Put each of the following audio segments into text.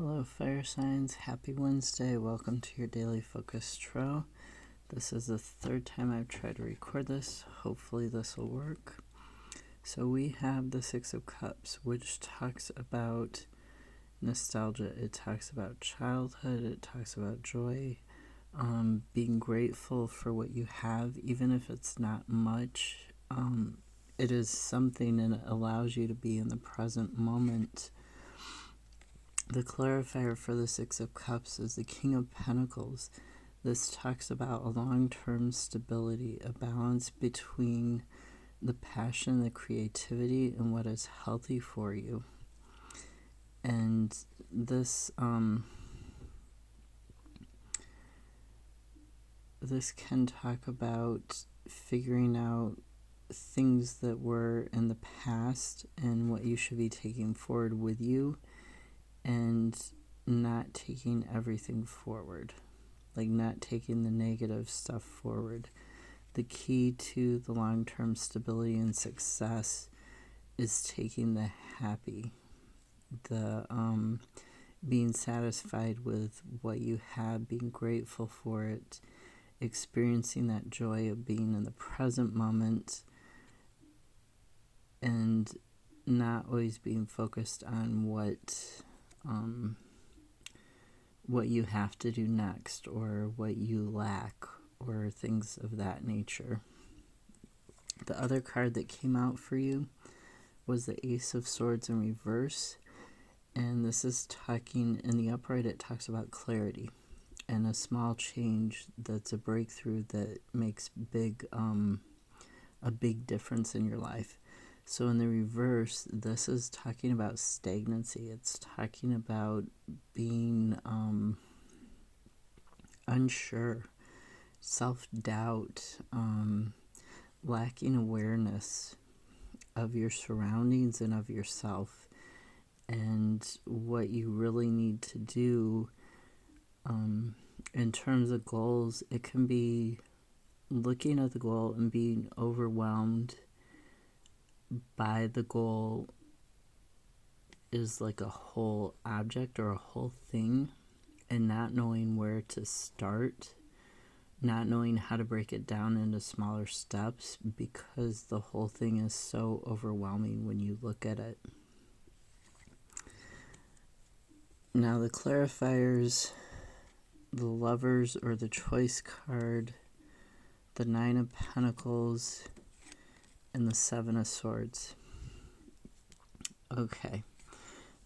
Hello, fire signs. Happy Wednesday. Welcome to your daily focus tarot. This is the third time I've tried to record this. Hopefully this will work. So we have the Six of Cups, which talks about nostalgia. It talks about childhood. It talks about joy. Being grateful for what you have, even if it's not much. It is something, and it allows you to be in the present moment. The clarifier for the Six of Cups is the King of Pentacles. This talks about a long-term stability, a balance between the passion, the creativity, and what is healthy for you. And this can talk about figuring out things that were in the past and what you should be taking forward with you, and not taking everything forward, like not taking the negative stuff forward. The key to the long-term stability and success is taking the happy, the being satisfied with what you have, being grateful for it, experiencing that joy of being in the present moment, and not always being focused on what you have to do next, or what you lack, or things of that nature. The other card that came out for you was the Ace of Swords in reverse, and this is talking, in the upright it talks about clarity and a small change that's a breakthrough that makes a big difference in your life. So in the reverse, this is talking about stagnancy. It's talking about being unsure, self-doubt, lacking awareness of your surroundings and of yourself, and what you really need to do in terms of goals. It can be looking at the goal and being overwhelmed by the goal is like a whole object or a whole thing, and not knowing where to start, not knowing how to break it down into smaller steps, because the whole thing is so overwhelming when you look at it. Now the clarifiers, the Lovers or the Choice card, the Nine of Pentacles, and the Seven of Swords. Okay,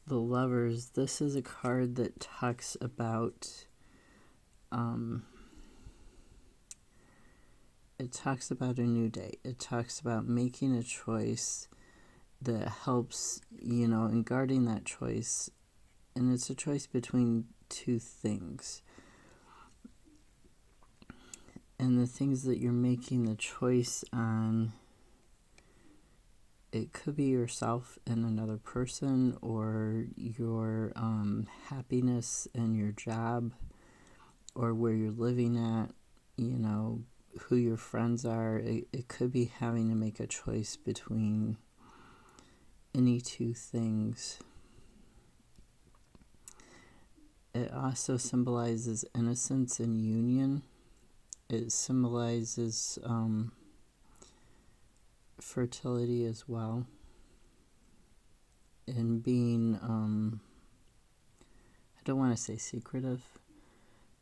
the Lovers, this is a card that talks about it talks about a new day. It talks about making a choice that helps, in guarding that choice, and it's a choice between two things. And the things that you're making the choice on, it could be yourself and another person, or your happiness and your job, or where you're living at, who your friends are. It could be having to make a choice between any two things. It also symbolizes innocence and union. It symbolizes fertility as well, and being I don't want to say secretive,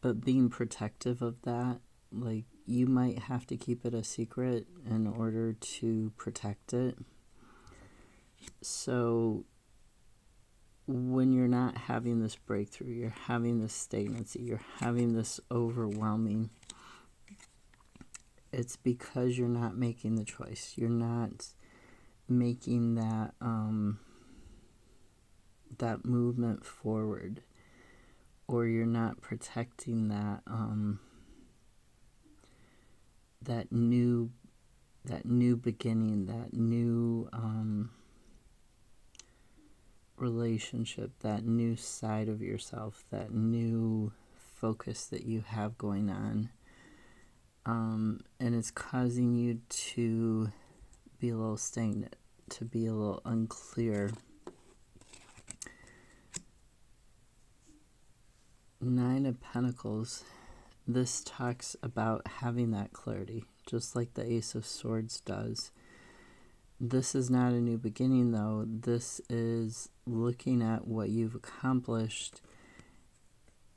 but being protective of that. Like, you might have to keep it a secret in order to protect it. So when you're not having this breakthrough, you're having this stagnancy, you're having this overwhelming, it's because you're not making the choice. You're not making that that movement forward, or you're not protecting that that new beginning, that new relationship, that new side of yourself, that new focus that you have going on. And it's causing you to be a little stagnant, to be a little unclear. Nine of Pentacles, this talks about having that clarity, just like the Ace of Swords does. This is not a new beginning, though. This is looking at what you've accomplished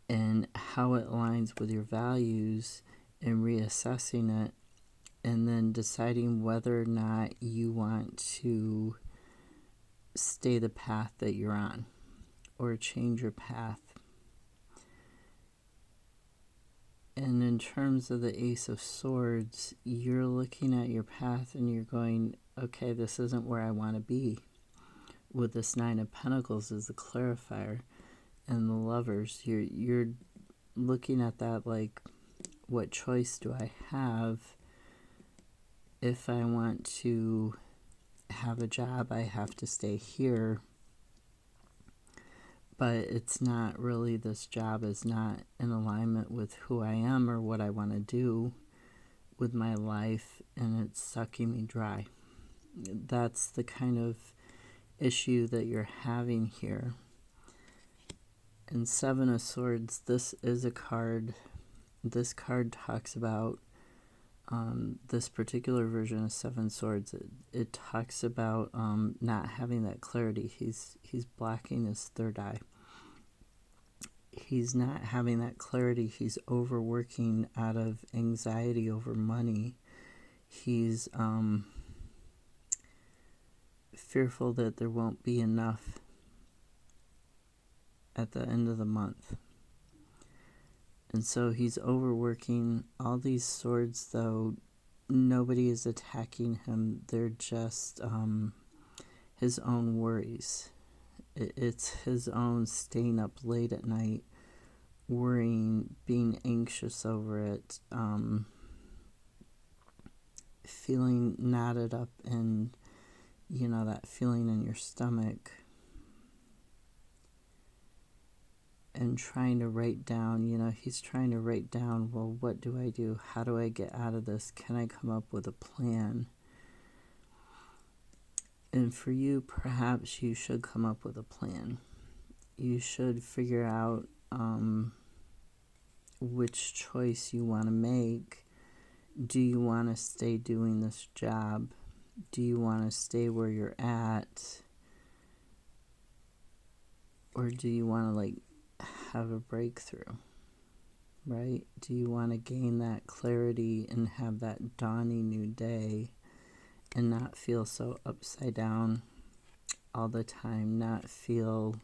and how it aligns with your values and reassessing it, and then deciding whether or not you want to stay the path that you're on or change your path. And in terms of the Ace of Swords, you're looking at your path and you're going, okay, this isn't where I want to be. With this Nine of Pentacles as the clarifier and the Lovers, you're looking at that like, what choice do I have? If I want to have a job, I have to stay here. But it's not really, this job is not in alignment with who I am or what I want to do with my life, and it's sucking me dry. That's the kind of issue that you're having here. And Seven of Swords, this is a card. This card talks about this particular version of Seven Swords. It talks about not having that clarity. He's blocking his third eye. He's not having that clarity. He's overworking out of anxiety over money. He's fearful that there won't be enough at the end of the month. And so he's overworking. All these swords, though, nobody is attacking him. They're just his own worries. It's his own staying up late at night, worrying, being anxious over it, feeling knotted up in, that feeling in your stomach. And trying to write down, he's trying to write down, well, what do I do? How do I get out of this? Can I come up with a plan? And for you, perhaps you should come up with a plan. You should figure out which choice you want to make. Do you want to stay doing this job? Do you want to stay where you're at? Or do you want to, have a breakthrough, right? Do you want to gain that clarity and have that dawning new day and not feel so upside down all the time, not feel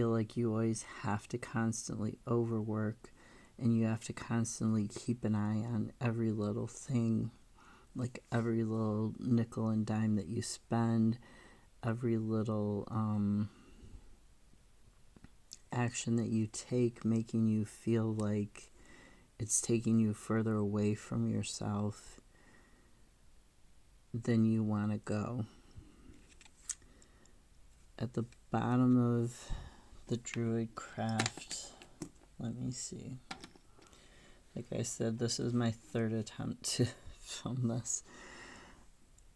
like you always have to constantly overwork and you have to constantly keep an eye on every little thing, like every little nickel and dime that you spend, every little action that you take, making you feel like it's taking you further away from yourself than you want to go. At the bottom of the Druid craft, let me see. Like I said, this is my third attempt to film this.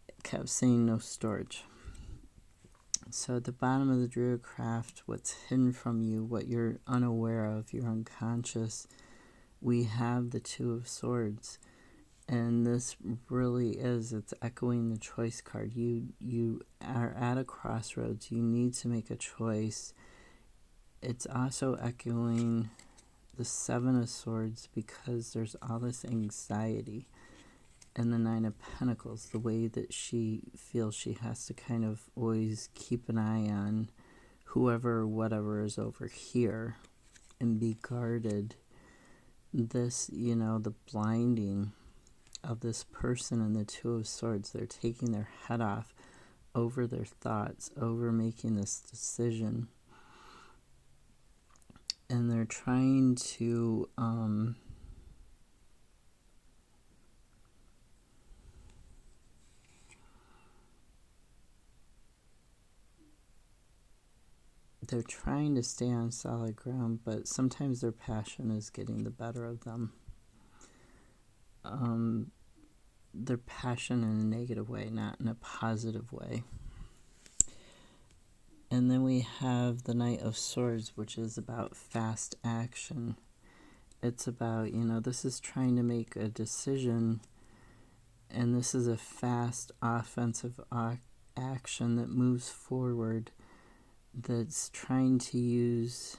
It kept saying no storage. So at the bottom of the Druid craft, what's hidden from you, what you're unaware of, you're unconscious, we have the Two of Swords. And this really is, it's echoing the choice card. You are at a crossroads. You need to make a choice. It's also echoing the Seven of Swords because there's all this anxiety. And the Nine of Pentacles, the way that she feels she has to kind of always keep an eye on whoever or whatever is over here and be guarded. This, the blinding of this person in the Two of Swords, they're taking their head off over their thoughts, over making this decision. And they're trying to stay on solid ground, but sometimes their passion is getting the better of them. Their passion in a negative way, not in a positive way. And then we have the Knight of Swords, which is about fast action. It's about, this is trying to make a decision, and this is a fast offensive action that moves forward, that's trying to use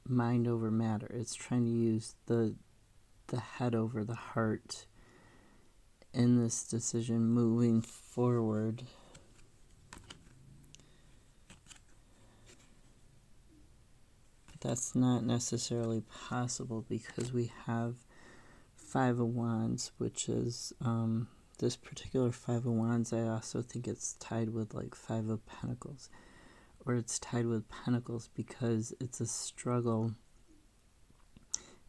mind over matter. It's trying to use the head over the heart in this decision moving forward. That's not necessarily possible because we have Five of Wands, which is this particular Five of Wands. I also think it's tied with like Five of Pentacles, or it's tied with Pentacles because it's a struggle,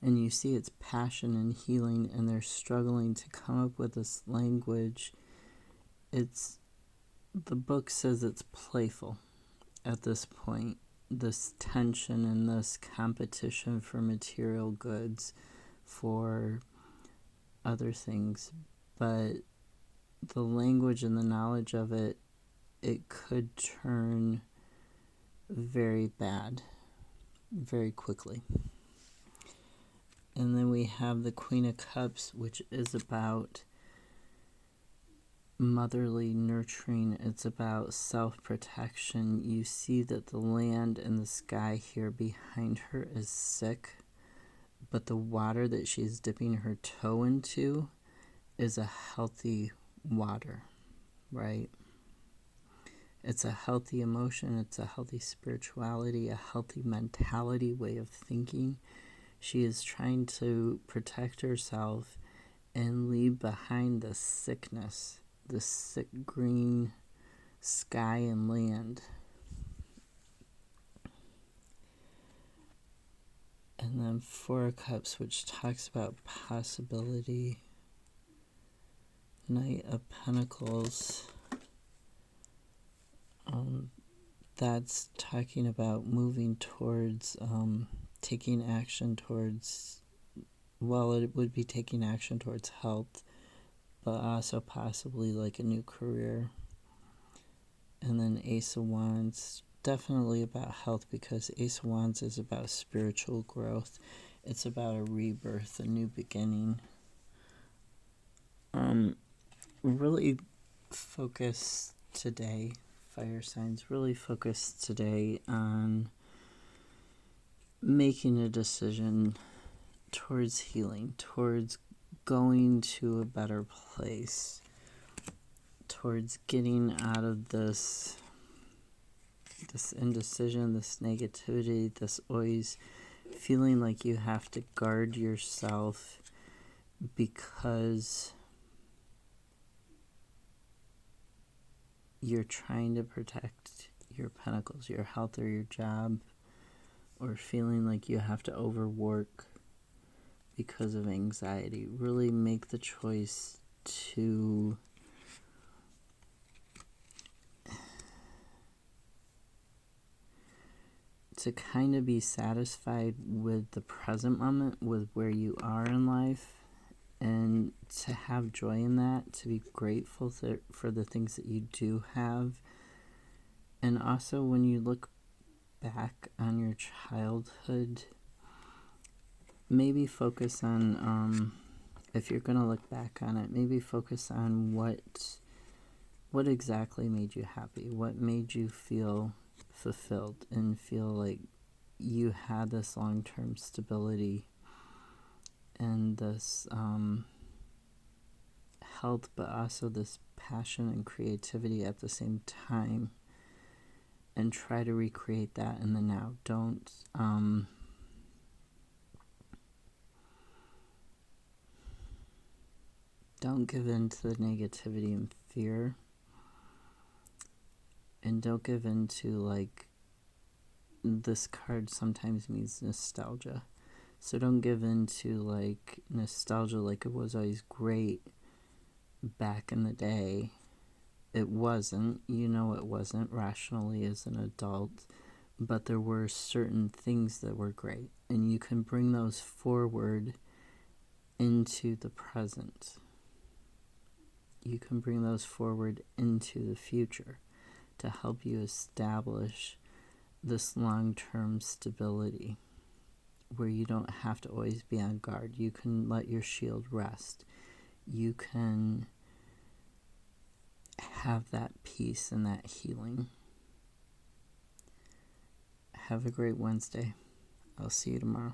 and you see it's passion and healing, and they're struggling to come up with this language. The book says it's playful at this point. This tension and this competition for material goods, for other things, but the language and the knowledge of it could turn very bad very quickly. And then we have the Queen of Cups, which is about motherly nurturing. It's about self-protection. You see that the land and the sky here behind her is sick, but the water that she's dipping her toe into is a healthy water, right? It's a healthy emotion. It's a healthy spirituality, a healthy mentality, way of thinking. She is trying to protect herself and leave behind the sickness, the sick green sky and land. And then Four of Cups, which talks about possibility. Knight of Pentacles. That's talking about moving towards, taking action towards, it would be taking action towards health, but also possibly like a new career. And then Ace of Wands, definitely about health, because Ace of Wands is about spiritual growth. It's about a rebirth, a new beginning. Really focus today, fire signs, really focus today on making a decision towards healing, towards going to a better place, towards getting out of this indecision, this negativity, this always feeling like you have to guard yourself because you're trying to protect your pentacles, your health, or your job, or feeling like you have to overwork because of anxiety. Really make the choice to kind of be satisfied with the present moment, with where you are in life, and to have joy in that, to be grateful for the things that you do have. And also, when you look back on your childhood, maybe focus on, if you're going to look back on it, maybe focus on what exactly made you happy, what made you feel fulfilled and feel like you had this long-term stability and this health, but also this passion and creativity at the same time, and try to recreate that in the now. Don't give in to the negativity and fear, and don't give in to, like, this card sometimes means nostalgia. So don't give in to, like, nostalgia like it was always great back in the day. It wasn't. It wasn't rationally as an adult. But there were certain things that were great. And you can bring those forward into the present. You can bring those forward into the future. to help you establish this long-term stability where you don't have to always be on guard. You can let your shield rest. You can have that peace and that healing. Have a great Wednesday. I'll see you tomorrow.